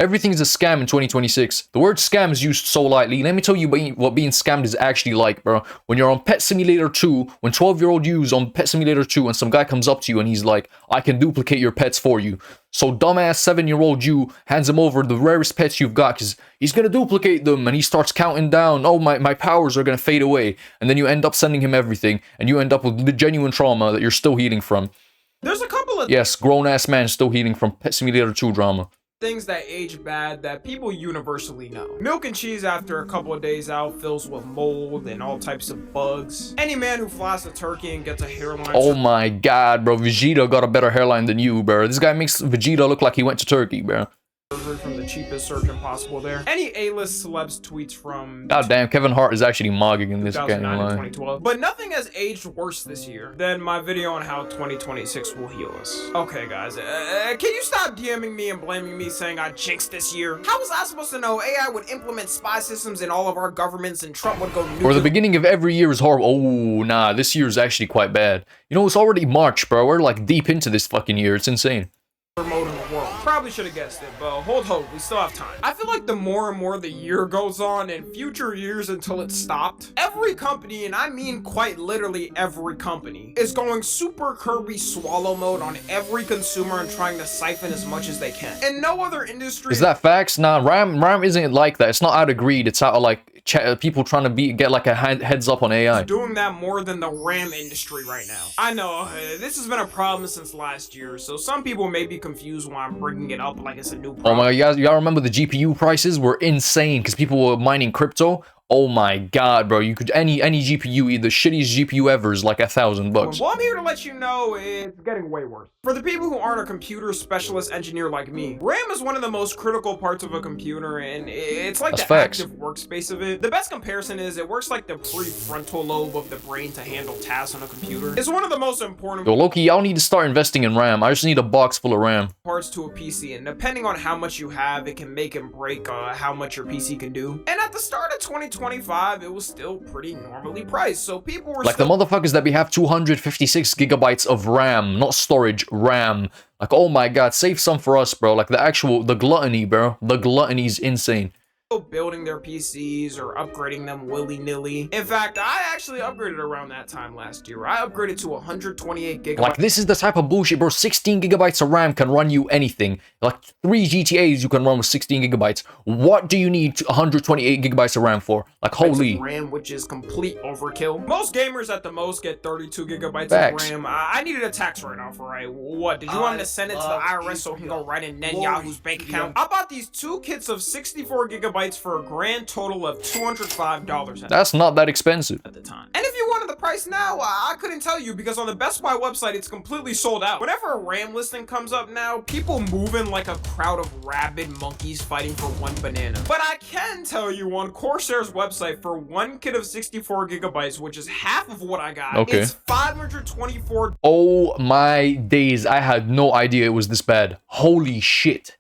Everything's a scam in 2026. The word scam is used so lightly. Let me tell you what being scammed is actually like, bro. When you're on Pet Simulator 2, when 12-year-old you's on Pet Simulator 2 and some guy comes up to you and he's like, I can duplicate your pets for you. So dumbass 7-year-old you hands him over the rarest pets you've got because he's going to duplicate them, and he starts counting down, oh, my powers are going to fade away. And then you end up sending him everything, and you end up with the genuine trauma that you're still healing from. There's a couple of yes, grown-ass man still healing from Pet Simulator 2 drama. Things that age bad that people universally know. Milk and cheese after a couple of days out fills with mold and all types of bugs. Any man who flies a turkey and gets a hairline. Oh my god, bro. Vegeta got a better hairline than you, bro. This guy makes Vegeta look like he went to Turkey, bro. From the cheapest surgeon possible there. Any A-list celebs tweets from... God damn, Kevin Hart is actually mogging in this game. 2012. But nothing has aged worse this year than my video on how 2026 will heal us. Okay, guys, can you stop DMing me and blaming me saying I jinxed this year? How was I supposed to know AI would implement spy systems in all of our governments and Trump would go nuke? Or the beginning of every year is horrible. Oh, nah, this year is actually quite bad. You know, it's already March, bro. We're like deep into this fucking year. It's insane. Mode in the world. Probably should have guessed it, but hold hope, we still have time. I feel like the more and more the year goes on and future years until it's stopped, every company, and I mean quite literally every company, is going super Kirby swallow mode on every consumer and trying to siphon as much as they can. And no other industry... Is that facts? Nah, RAM isn't like that. It's not out of greed. It's out of like people trying to get like a heads up on AI. Doing that more than the RAM industry right now. I know, this has been a problem since last year, so some people may be confused why I'm bringing it up like it's a new problem. Oh my god, y'all remember the GPU prices were insane because people were mining crypto? Oh my god, bro, you could any GPU, the shittiest GPU ever is like $1,000. Well, I'm here to let you know it's getting way worse. For the people who aren't a computer specialist engineer like me, RAM is one of the most critical parts of a computer, and it's like active workspace of it. The best comparison is it works like the prefrontal lobe of the brain to handle tasks on a computer. It's one of the most important... Yo, Loki, y'all need to start investing in RAM. I just need a box full of RAM. ...parts to a PC, and depending on how much you have, it can make and break how much your PC can do. And at the start of 2025, it was still pretty normally priced, so people were like the motherfuckers that we have 256 gigabytes of RAM, not storage, RAM. Like, oh my god, save some for us, bro. Like the gluttony, bro. The gluttony's insane. Building their PCs or upgrading them willy-nilly. In fact, I actually upgraded around that time last year. I upgraded to 128 gigabytes. Like, this is the type of bullshit, bro. 16 gigabytes of RAM can run you anything. Like, 3 GTAs you can run with 16 gigabytes. What do you need 128 gigabytes of RAM for? Like, holy. RAM, which is complete overkill. Most gamers at the most get 32 gigabytes Facts. of RAM. I needed a tax write-off, right? What? Did you want me to send it to the IRS so it can go right in Netanyahu's bank account? I bought these 2 kits of 64 gigabytes for a grand total of $205. That's not that expensive at the time. And if you wanted the price now, I couldn't tell you because on the Best Buy website, it's completely sold out. Whenever a RAM listing comes up now, people move in like a crowd of rabid monkeys fighting for one banana. But I can tell you on Corsair's website for 1 kit of 64 gigabytes, which is half of what I got, it's $524. Oh my days, I had no idea it was this bad. Holy shit.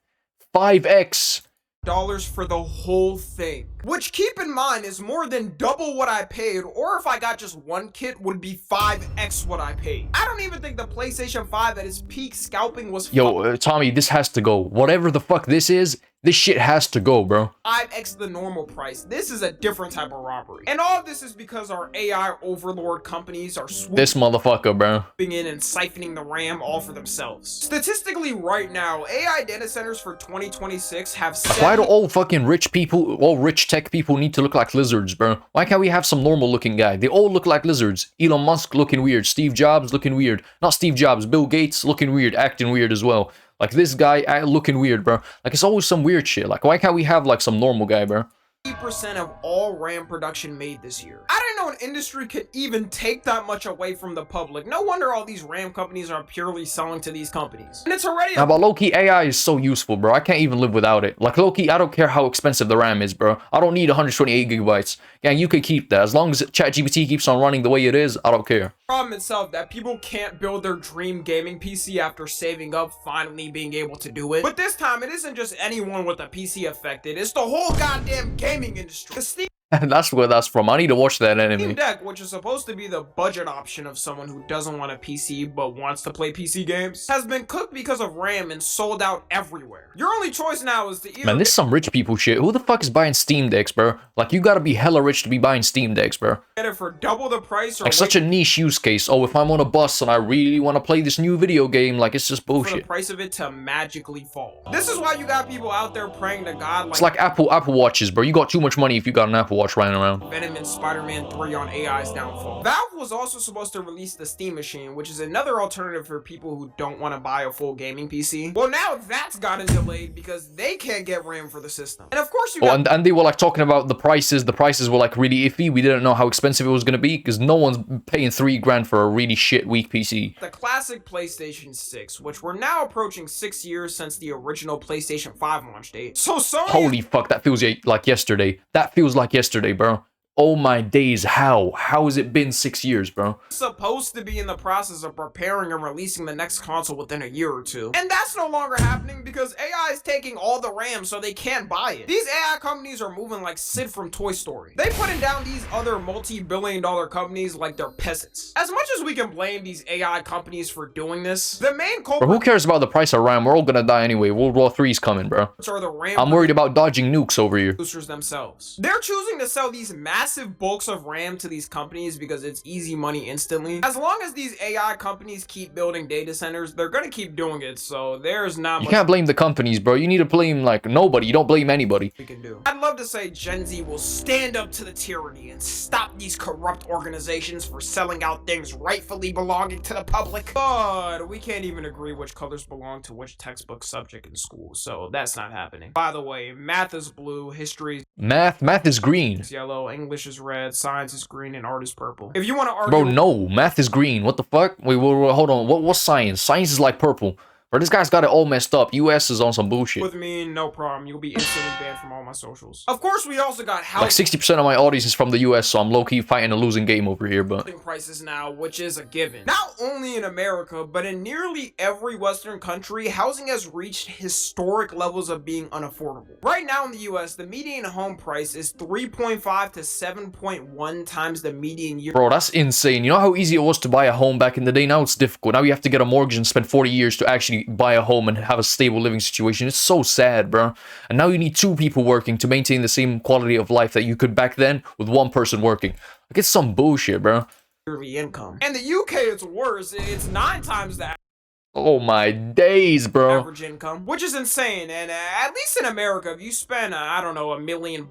5x. For the whole thing, which keep in mind is more than double what I paid, or if I got just 1 kit would be 5x what I paid. I don't even think the PlayStation 5 at its peak scalping was Tommy, this has to go. Whatever the fuck this is, this shit has to go, bro. 5x the normal price. This is a different type of robbery. And all of this is because our AI overlord companies are swooping this motherfucker, bro. In and siphoning the RAM all for themselves. Statistically, right now, AI data centers for 2026 have... Why do all fucking rich people, all rich tech people need to look like lizards, bro? Why can't we have some normal looking guy? They all look like lizards. Elon Musk looking weird. Steve Jobs looking weird. Not Steve Jobs, Bill Gates looking weird, acting weird as well. Like this guy looking weird, bro. Like it's always some weird shit. Like why can't we have like some normal guy, bro? 80% of all RAM production made this year. I didn't know an industry could even take that much away from the public. No wonder all these RAM companies are purely selling to these companies. And it's already... Now, but low-key, AI is so useful, bro. I can't even live without it. Like, low-key, I don't care how expensive the RAM is, bro. I don't need 128 gigabytes. Yeah, you could keep that. As long as ChatGPT keeps on running the way it is, I don't care. Problem itself that people can't build their dream gaming PC after saving up, finally being able to do it. But this time, it isn't just anyone with a PC affected. It's the whole goddamn gaming industry. That's where that's from. I need to watch that Steam anime. Deck, which is supposed to be the budget option of someone who doesn't want a PC but wants to play PC games, has been cooked because of RAM and sold out everywhere. Your only choice now is to either Man, this is some rich people shit. Who the fuck is buying Steam Decks, bro? Like, you gotta be hella rich to be buying Steam Decks, bro. get it for double the price or Like, such a niche use case. Oh, if I'm on a bus and I really want to play this new video game, like, it's just for the bullshit. price of it to magically fall. This is why you got people out there praying to God It's like Apple Watches, bro. You got too much money if you got an Apple Watch lying around. Venom and Spider-Man 3 on AI's downfall. Valve was also supposed to release the Steam Machine, which is another alternative for people who don't want to buy a full gaming PC. Well, now that's gotten delayed because they can't get RAM for the system. And of course you got And they were like talking about the prices. The prices were like really iffy. We didn't know how expensive it was gonna be because no one's paying $3 for a really shit weak PC. the classic PlayStation 6, which we're now approaching 6 years since the original PlayStation 5 launch date. So Sony Holy fuck, that feels like yesterday. That feels like yesterday, bro. Oh my days, how? How has it been 6 years, bro? is supposed to be in the process of preparing and releasing the next console within a year or two. And that's no longer happening because AI is taking all the RAM so they can't buy it. These AI companies are moving like Sid from Toy Story. They putting down these other multi-billion-dollar companies like they're peasants. As much as we can blame these AI companies for doing this, the main Bro, who culprits cares about the price of RAM? We're all gonna die anyway. World War III's coming, bro. are the RAM I'm worried about dodging nukes over here. producers themselves. They're choosing to sell these massive bulks of RAM to these companies because it's easy money instantly. As long as these AI companies keep building data centers, they're gonna keep doing it, so there's not You much can't blame the companies, bro. You need to blame, like, nobody. You don't blame anybody. we can do. I'd love to say Gen Z will stand up to the tyranny and stop these corrupt organizations for selling out things rightfully belonging to the public, but we can't even agree which colors belong to which textbook subject in school, so that's not happening. By the way, math is blue, history Math is green. is yellow, English is red, science is green, and art is purple. If you want to argue Bro, no. Math is green. What the fuck? Wait, hold on. What's science? Science is like purple. Bro, this guy's got it all messed up. US is on some bullshit. with me, no problem. You'll be instantly banned from all my socials. Of course, we also got Like housing 60% of my audience is from the US, so I'm low-key fighting a losing game over here, but... prices now, which is a given. Not only in America, but in nearly every Western country, housing has reached historic levels of being unaffordable. Right now in the US, the median home price is 3.5 to 7.1 times the median year. Bro, that's insane. You know how easy it was to buy a home back in the day? Now it's difficult. Now you have to get a mortgage and spend 40 years to actually buy a home and have a stable living situation. It's so sad, bro. And now you need two people working to maintain the same quality of life that you could back then with one person working. Like, it's some bullshit, bro. Yearly income. In the UK, it's worse. It's 9 times the Oh my days, bro. average income, which is insane. And at least in America, if you spend I don't know, $1 million,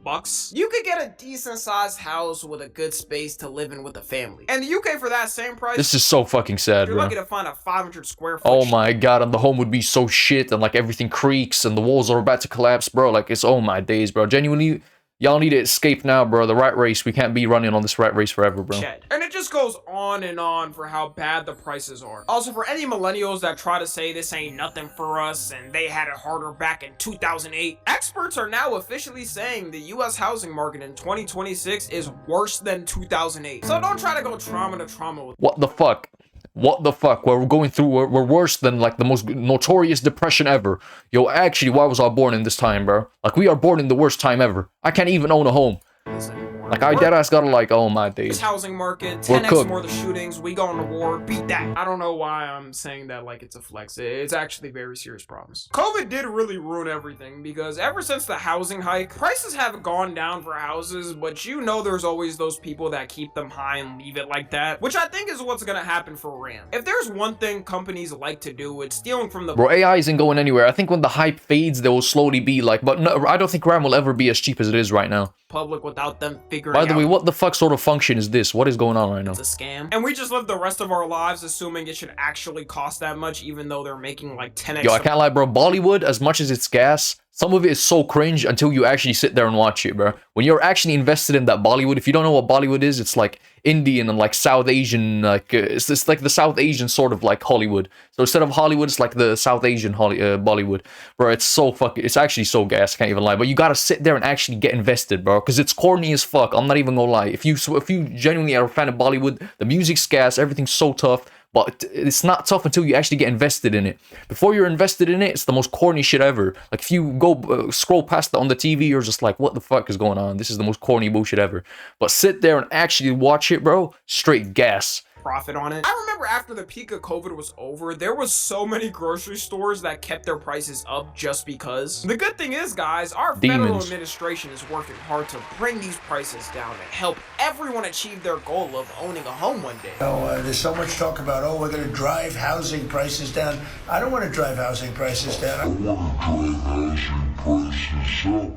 you could get a decent sized house with a good space to live in with a family. And the UK, for that same price, This is so fucking sad, you're bro. lucky to find a 500 square foot. Oh my god, and the home would be so shit, and like everything creaks, and the walls are about to collapse, bro. Like, it's oh my days, bro. Genuinely, y'all need to escape now, bro. The rat race. We can't be running on this rat race forever, bro. Shed. And it just goes on and on for how bad the prices are. Also, for any millennials that try to say this ain't nothing for us and they had it harder back in 2008, experts are now officially saying the US housing market in 2026 is worse than 2008. So don't try to go trauma to trauma with What the fuck? What the fuck? We're going through, we're worse than like the most notorious depression ever. Yo, actually, why was I born in this time, bro? Like, we are born in the worst time ever. I can't even own a home. this anymore. Like, I deadass gotta like, oh my This days. housing market, We're 10x cooked. more the shootings, we going to war, beat that. I don't know why I'm saying that like it's a flex. It's actually very serious problems. COVID did really ruin everything because ever since the housing hike, prices have gone down for houses, but you know there's always those people that keep them high and leave it like that, which I think is what's gonna happen for RAM. If there's one thing companies like to do, it's stealing from the Bro, AI isn't going anywhere. I think when the hype fades, there will slowly be like, but no, I don't think RAM will ever be as cheap as it is right now. public without them figuring By the out way, what the fuck sort of function is this? What is going on right now? it's a scam. And we just live the rest of our lives assuming it should actually cost that much, even though they're making like 10x. Yo, I can't lie, bro. Bollywood, as much as it's gas, some of it is so cringe until you actually sit there and watch it, bro. When you're actually invested in that Bollywood, if you don't know what Bollywood is, it's like Indian and like South Asian, like it's like the South Asian sort of like Hollywood. So instead of Hollywood, it's like the South Asian Bollywood, bro. It's so fucking, it's actually so gas. I can't even lie. But you gotta sit there and actually get invested, bro, because it's corny as fuck. I'm not even gonna lie. If you genuinely are a fan of Bollywood, the music's gas, everything's so tough. but it's not tough until you actually get invested in it. Before you're invested in it, it's the most corny shit ever. Like if you go scroll past it on the TV, you're just like, what the fuck is going on? This is the most corny bullshit ever. But sit there and actually watch it, bro, straight gas. Profit on it. I remember after the peak of COVID was over, there was so many grocery stores that kept their prices up just because. The good thing is, guys, our federal administration is working hard to bring these prices down and help everyone achieve their goal of owning a home one day. There's so much talk about, oh, we're going to drive housing prices down. I don't want to drive housing prices down. I want to drive housing prices up.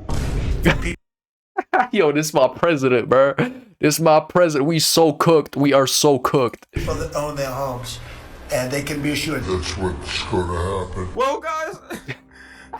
Yo, this is my president, bro. This is my president. We so cooked. We are so cooked. People that own their homes, and they can be assured that's what's going to happen. Well, guys,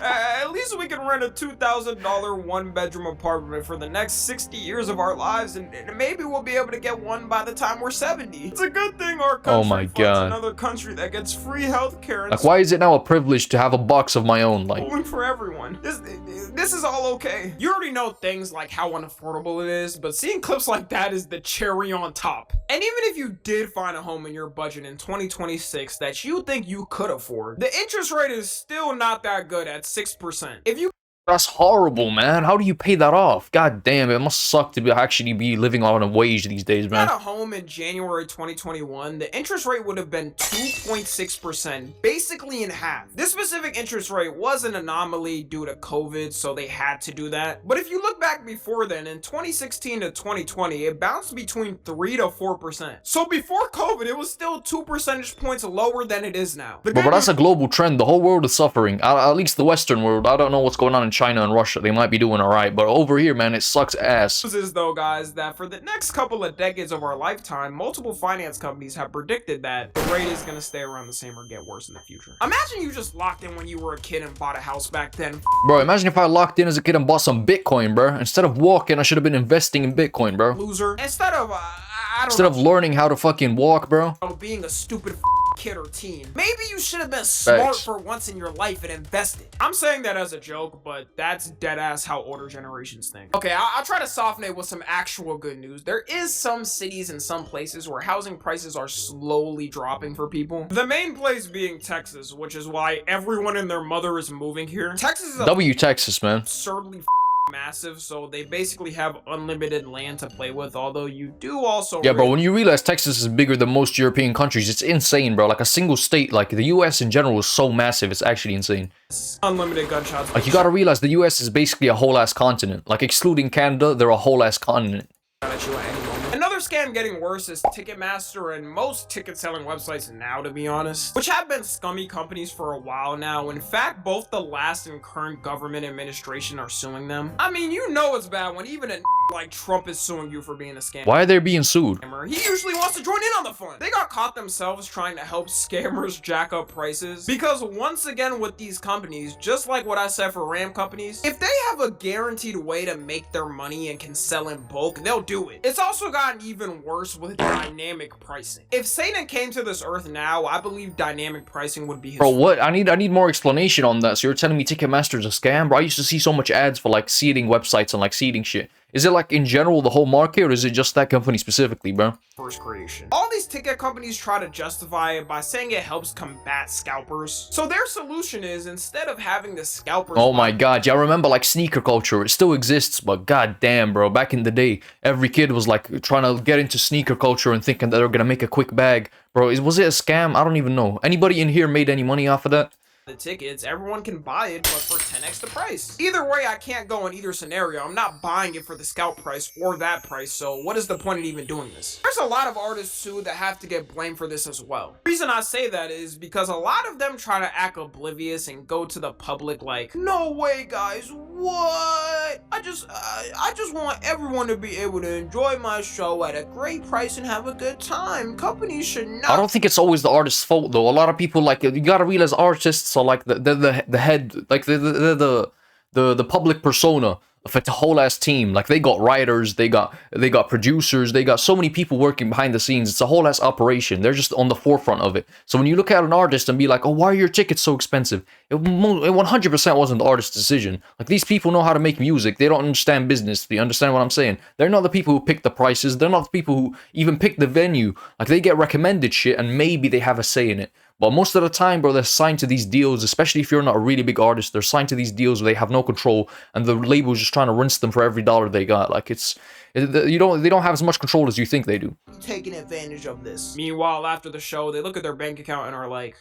at least we can rent a $2,000 one-bedroom apartment for the next 60 years of our lives, and maybe we'll be able to get one by the time we're 70. It's a good thing our country funds another country that gets free healthcare. Like, why is it now a privilege to have a box of my own? Like, for everyone. This is all okay. You already know things like how unaffordable it is, but seeing clips like that is the cherry on top. And even if you did find a home in your budget in 2026 that you think you could afford, the interest rate is still not that good at 6%. If you that's horrible, man. How do you pay that off? God damn, it must suck to actually be living on a wage these days, man. Had a home in January 2021, the interest rate would have been 2.6%, basically in half. This specific interest rate was an anomaly due to COVID, so they had to do that. But if you look back before then, in 2016 to 2020, it bounced between 3 to 4%. So before COVID, it was still 2 percentage points lower than it is now. But that's a global trend. The whole world is suffering. At least the Western world. I don't know what's going on in China and Russia. They might be doing alright, but over here, man, it sucks ass. The news is, though, guys, that for the next couple of decades of our lifetime, multiple finance companies have predicted that the rate is going to stay around the same or get worse in the future. Imagine you just locked in when you were a kid and bought a house back then. Bro, imagine if I locked in as a kid and bought some Bitcoin, bro. Instead of walking, I should have been investing in Bitcoin, bro. Loser. Instead of learning how to fucking walk, bro. Being a stupid kid or teen. Maybe you should have been smart for once in your life and invested. I'm saying that as a joke, but that's dead ass how older generations think. Okay, I'll try to soften it with some actual good news. There is some cities and some places where housing prices are slowly dropping for people. The main place being Texas, which is why everyone and their mother is moving here. Texas is Texas, man. Absurdly massive, so they basically have unlimited land to play with, although you do also bro, when you realize Texas is bigger than most European countries, it's insane, bro. Like a single state, like the US in general is so massive, it's actually insane. Unlimited gunshots. Like you gotta realize the US is basically a whole ass continent. Like excluding Canada, they're a whole ass continent. Another scam getting worse is Ticketmaster and most ticket selling websites now, to be honest, which have been scummy companies for a while now. In fact, both the last and current government administration are suing them. I mean, you know it's bad when even a like Trump is suing you for being a scammer. Why are they being sued? He usually wants to join in on the fun. They got caught themselves trying to help scammers jack up prices, because once again with these companies, just like what I said for RAM companies, if they have a guaranteed way to make their money and can sell in bulk, they'll do it. It's also gotten even worse with dynamic pricing. If Satan came to this earth now, I believe dynamic pricing would be his— Bro, what? I need more explanation on that. So you're telling me Ticketmaster's a scam? Bro, I used to see so much ads for like seating websites and like seating shit. Is it like in general the whole market, or is it just that company specifically, bro? First creation. All these ticket companies try to justify it by saying it helps combat scalpers. So their solution is, instead of having the scalpers— Oh my god, yeah, I remember like sneaker culture. It still exists, but god damn, bro. Back in the day, every kid was like trying to get into sneaker culture and thinking that they're gonna make a quick bag. Bro, was it a scam? I don't even know. Anybody in here made any money off of that? The tickets, everyone can buy it, but for 10x the price. Either way, I can't go in either scenario. I'm not buying it for the scalp price or that price, so what is the point of even doing this? There's a lot of artists too that have to get blamed for this as well. The reason I say that is because a lot of them try to act oblivious and go to the public like, no way guys, what? I just want everyone to be able to enjoy my show at a great price and have a good time. Companies should not— I don't think it's always the artist's fault though. A lot of people, like, you gotta realize artists are like the head, like the public persona of a whole ass team. Like they got writers, they got producers, they got so many people working behind the scenes. It's a whole ass operation. They're just on the forefront of it. So when you look at an artist and be like, oh, why are your tickets so expensive? It 100% wasn't the artist's decision. Like these people know how to make music. They don't understand business. Do you understand what I'm saying? They're not the people who pick the prices. They're not the people who even pick the venue. Like they get recommended shit and maybe they have a say in it. But most of the time, bro, they're signed to these deals, especially if you're not a really big artist. They're signed to these deals where they have no control, and the label's just trying to rinse them for every dollar they got. Like they don't have as much control as you think they do. Taking advantage of this. Meanwhile, after the show, they look at their bank account and are like,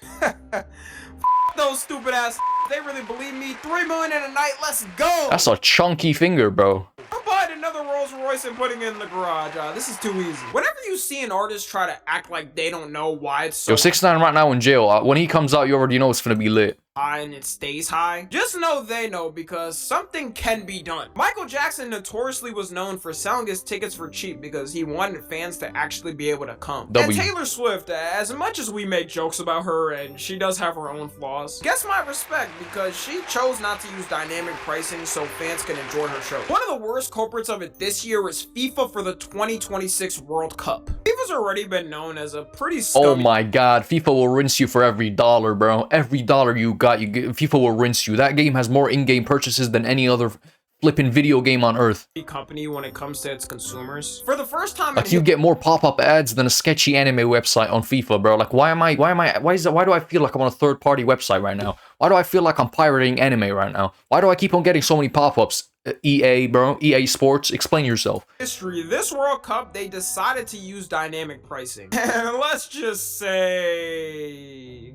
those stupid ass. They really believe me. 3 million in a night. Let's go. That's a chunky finger, bro. I'm buying another Rolls Royce and putting it in the garage. This is too easy. Whenever you see an artist try to act like they don't know why it's so Yo, 6ix9ine right now in jail. When he comes out, you already know it's gonna be lit. high and it stays high, just know they know, because something can be done. Michael Jackson notoriously was known for selling his tickets for cheap because he wanted fans to actually be able to come. And Taylor Swift, as much as we make jokes about her and she does have her own flaws, gets my respect because she chose not to use dynamic pricing so fans can enjoy her show. One of the worst culprits of it this year is FIFA for the 2026 World Cup. FIFA's already been known as a pretty scummy— Oh my god, FIFA will rinse you for every dollar, bro. Every dollar you got, FIFA will rinse you. That game has more in-game purchases than any other flipping video game on earth. company when it comes to its consumers. For the first time, like you get more pop-up ads than a sketchy anime website on FIFA, bro. Like why do I feel like I'm on a third-party website right now? Why do I feel like I'm pirating anime right now? Why do I keep on getting so many pop-ups? EA, bro. EA Sports, explain yourself. History, this World Cup, they decided to use dynamic pricing. And let's just say—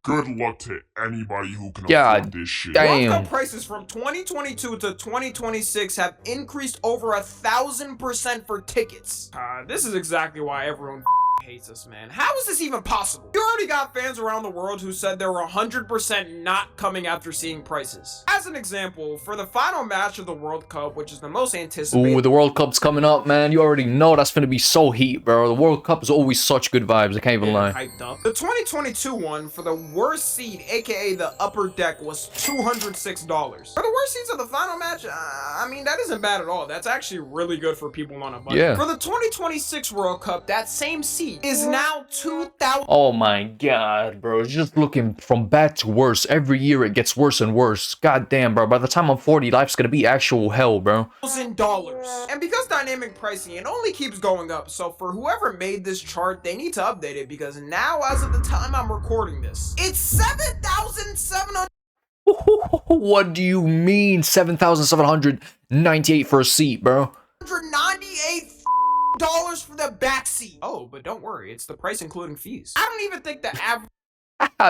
good luck to anybody who can afford this shit. World Cup prices from 2022 to 2026 have increased over 1,000% for tickets. This is exactly why everyone hates us, man. How is this even possible? You already got fans around the world who said they were 100% not coming after seeing prices. As an example, for the final match of the World Cup, which is the most anticipated— Ooh, the World Cup's coming up, man. You already know that's gonna be so heat, bro. The World Cup is always such good vibes. I can't even lie. Hyped up. The 2022 one for the worst seed, aka the upper deck, was $206. For the worst seeds of the final match, I mean, that isn't bad at all. That's actually really good for people on a budget. Yeah. For the 2026 World Cup, that same seed is now $2,000. Oh my god, bro. It's just looking from bad to worse. Every year it gets worse and worse. God damn, bro. By the time I'm 40, life's gonna be actual hell, bro. And because dynamic pricing, it only keeps going up. So for whoever made this chart, they need to update it, because now, as of the time I'm recording this, it's 7,700. What do you mean 7,798 for a seat, bro? $198 for the back seat. Oh, but don't worry, it's the price including fees. I don't even think the average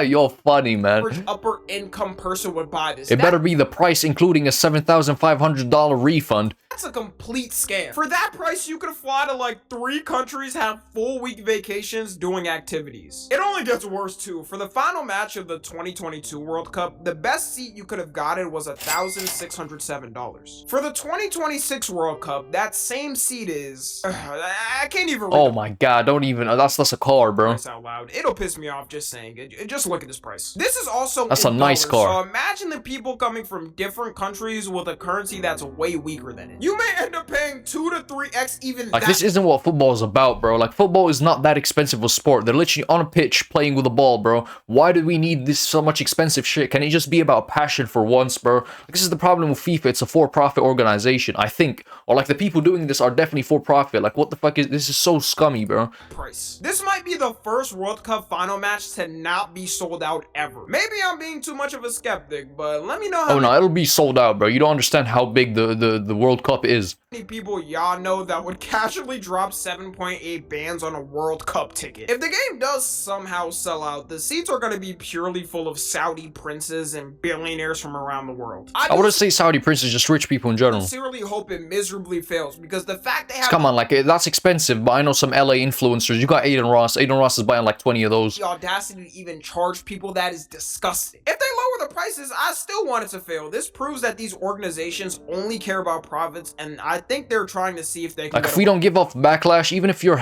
You're funny, man. upper income person would buy this. It better be the price including a $7,500 refund. That's a complete scam. For that price, you could fly to like 3 countries, have full week vacations, doing activities. It only gets worse too. For the final match of the 2022 World Cup, the best seat you could have gotten was $1,607. For the 2026 World Cup, that same seat is— I can't even read. Oh my god, don't even— that's a car, bro. Out loud. It'll piss me off just saying it. Just look at this price. This is also— that's a nice car. So imagine the people coming from different countries with a currency that's way weaker than it. You may end up paying 2 to 3x even like, this isn't what football is about, bro. Like, football is not that expensive of a sport. They're literally on a pitch playing with a ball, bro. Why do we need this so much expensive shit? Can it just be about passion for once, bro? Like, this is the problem with FIFA. It's a for-profit organization, I think. Or, like, the people doing this are definitely for-profit. Like, what the fuck is— this is so scummy, bro. Price. This might be the first World Cup final match to not be sold out ever. Maybe I'm being too much of a skeptic, but let me know how— Oh no, it'll be sold out, bro. You don't understand how big the World Cup is. Many people y'all know that would casually drop 7.8 bands on a World Cup ticket. If the game does somehow sell out, the seats are going to be purely full of Saudi princes and billionaires from around the world. I wouldn't say Saudi princes, just rich people in general. I sincerely hope it miserably fails, because the fact they have— come on, like, that's expensive, but I know some LA influencers. You got Aiden Ross. Aiden Ross is buying like 20 of those. The audacity to even charge people that is disgusting. If they lower the prices, I still want it to fail. This proves that these organizations only care about profits, and I think they're trying to see if they can like, if we don't give off backlash, even if you're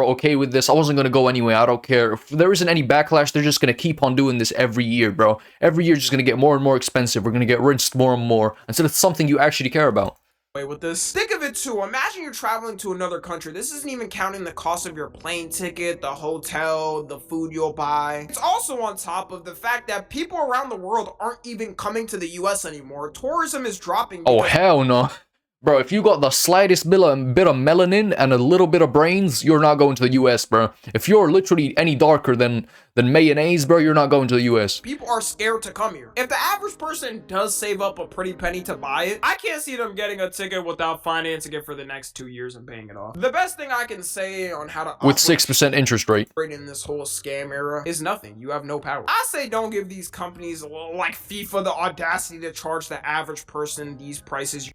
okay with this, I wasn't gonna go anyway. I don't care. If there isn't any backlash, they're just gonna keep on doing this every year, bro. Every year, just gonna get more and more expensive. We're gonna get rinsed more and more until it's something you actually care about. With this. Think of it too. Imagine you're traveling to another country. This isn't even counting the cost of your plane ticket, the hotel, the food you'll buy. It's also on top of the fact that people around the world aren't even coming to the US anymore. Tourism is dropping. Oh, hell no. Bro, if you got the slightest bit of melanin and a little bit of brains, you're not going to the US, bro. If you're literally any darker than mayonnaise, bro, you're not going to the US. People are scared to come here. If the average person does save up a pretty penny to buy it, I can't see them getting a ticket without financing it for the next 2 years and paying it off. The best thing I can say on how to with 6% interest rate in this whole scam era is nothing. You have no power. I say don't give these companies like FIFA the audacity to charge the average person these prices.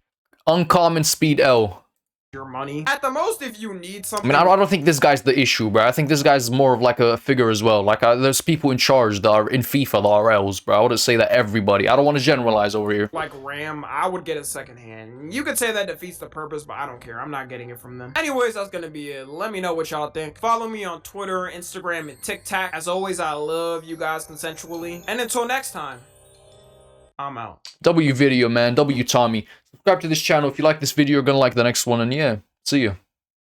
Uncommon speed L. Your money. At the most, if you need something. I mean, I don't think this guy's the issue, bro. I think this guy's more of like a figure as well. Like, there's people in charge that are in FIFA, the RLs, bro. I wouldn't say that everybody. I don't want to generalize over here. Like RAM, I would get it secondhand. You could say that defeats the purpose, but I don't care. I'm not getting it from them. Anyways, that's gonna be it. Let me know what y'all think. Follow me on Twitter, Instagram, and TikTok. As always, I love you guys consensually. And until next time, I'm out. W video, man. W Tommy. Subscribe to this channel if you like this video. You're gonna like the next one, and yeah, see ya.